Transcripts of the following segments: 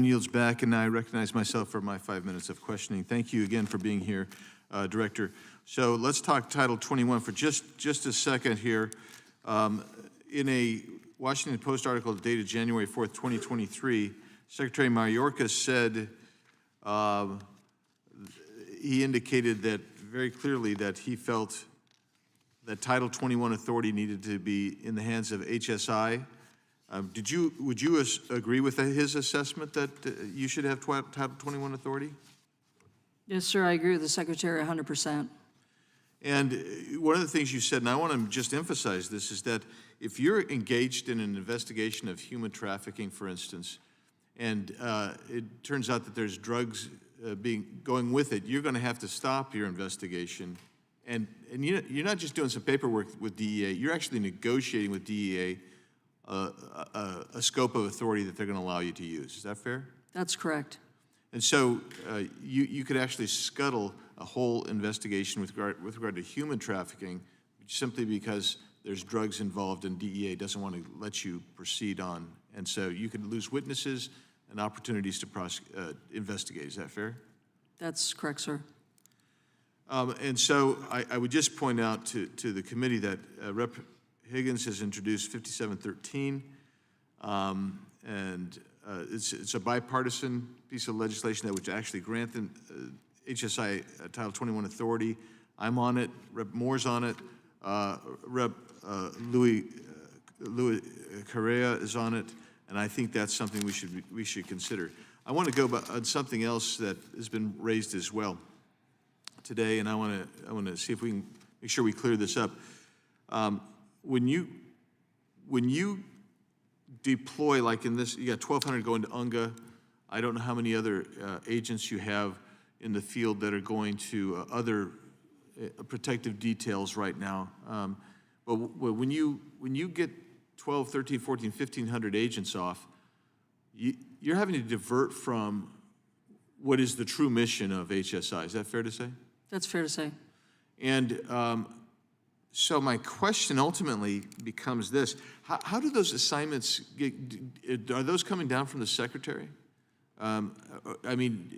Yields back, and I recognize myself for my 5 minutes of questioning. Thank you again for being here, Director. So let's talk Title 21 for just a second here. In a Washington Post article dated January 4th, 2023, Secretary Mayorkas said he indicated that very clearly that he felt that Title 21 authority needed to be in the hands of HSI. Would you agree with his assessment that you should have Title 21 authority? Yes, sir, I agree with the Secretary 100%. And one of the things you said, and I want to just emphasize this, is that if you're engaged in an investigation of human trafficking, for instance, and it turns out that there's drugs going with it, you're going to have to stop your investigation. And you're not just doing some paperwork with DEA, you're actually negotiating with DEA a scope of authority that they're going to allow you to use. Is that fair? That's correct. And so you could actually scuttle a whole investigation with regard to human trafficking simply because there's drugs involved and DEA doesn't want to let you proceed on. And so you could lose witnesses and opportunities to investigate. Is that fair? That's correct, sir. And so I would just point out to the committee that Rep. Higgins has introduced 5713, and it's a bipartisan piece of legislation that would actually grant the HSI Title 21 authority. I'm on it. Rep. Moore's on it. Rep. Louis Correa is on it, and I think that's something we should consider. I want to go on something else that has been raised as well today, and I want to see if we can make sure we clear this up. When you deploy, like in this, you got 1,200 going to UNGA. I don't know how many other agents you have in the field that are going to other protective details right now. But when you get 12, 13, 14, 1,500 agents off, you're having to divert from what is the true mission of HSI. Is that fair to say? That's fair to say. And so my question ultimately becomes this: how do those assignments are those coming down from the Secretary? I mean,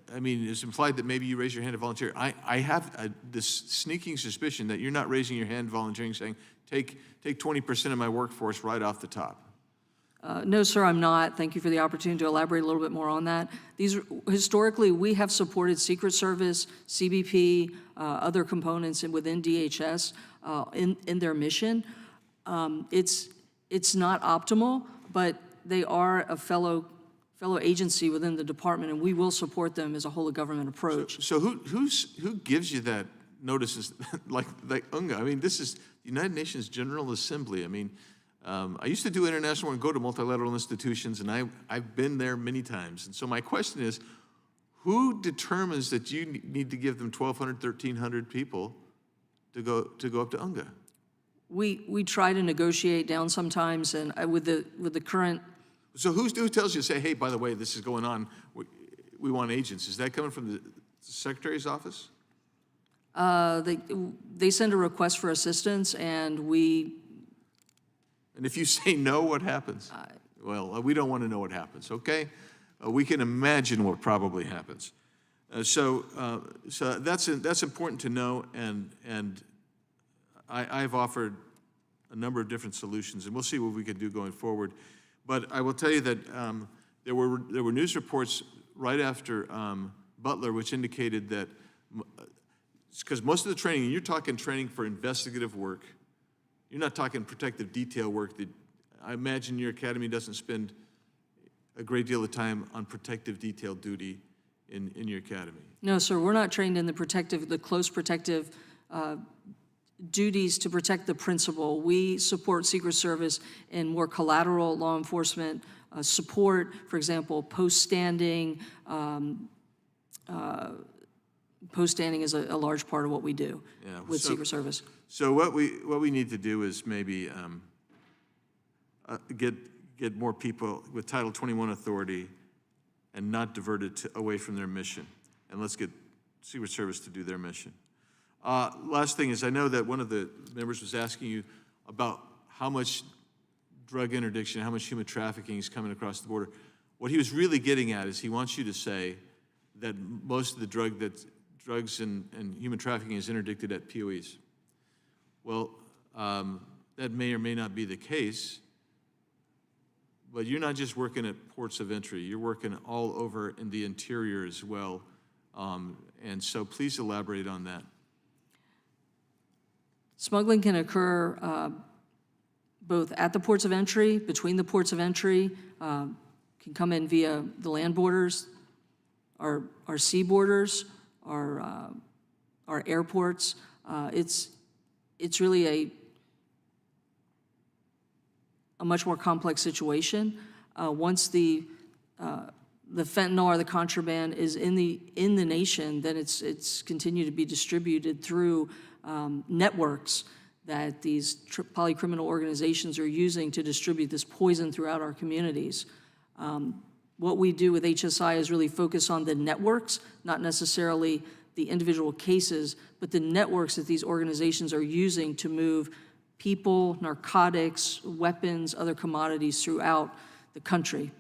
it's implied that maybe you raise your hand to volunteer. I have this sneaking suspicion that you're not raising your hand volunteering, saying take 20% of my workforce right off the top. No, sir, I'm not. Thank you for the opportunity to elaborate a little bit more on that. Historically, we have supported Secret Service, CBP, other components within DHS in their mission. It's not optimal, but they are a fellow agency within the department, and we will support them as a whole of government approach. So who gives you that notices like UNGA? I mean, this is the United Nations General Assembly. I mean, I used to do international and go to multilateral institutions, and I've been there many times. And so my question is, who determines that you need to give them 1,200, 1,300 people to go up to UNGA? We try to negotiate down sometimes, and with the current. So who tells you, say, hey, by the way, this is going on, we want agents? Is that coming from the Secretary's office? They send a request for assistance, and we. And if you say no, what happens? Well, we don't want to know what happens, okay? We can imagine what probably happens. So that's important to know, and I've offered a number of different solutions, and we'll see what we can do going forward. But I will tell you that there were news reports right after Butler, which indicated that, because most of the training, and you're talking training for investigative work, you're not talking protective detail work. That I imagine your academy doesn't spend a great deal of time on protective detail duty in your academy. No, sir, we're not trained in the close protective duties to protect the principal. We support Secret Service in more collateral law enforcement support, for example, post-standing. Post-standing is a large part of what we do with Secret Service. So what we need to do is maybe get more people with Title 21 authority and not divert it away from their mission. And let's get Secret Service to do their mission. Last thing is, I know that one of the members was asking you about how much drug interdiction, how much human trafficking is coming across the border. What he was really getting at is he wants you to say that most of the drugs and human trafficking is interdicted at POEs. Well, that may or may not be the case, but you're not just working at ports of entry. You're working all over in the interior as well. And so please elaborate on that. Smuggling can occur both at the ports of entry, between the ports of entry, can come in via the land borders, our sea borders, our airports. It's really a much more complex situation. Once the fentanyl or the contraband is in the nation, then it's continued to be distributed through networks that these polycriminal organizations are using to distribute this poison throughout our communities. What we do with HSI is really focus on the networks, not necessarily the individual cases, but the networks that these organizations are using to move people, narcotics, weapons, other commodities throughout the country.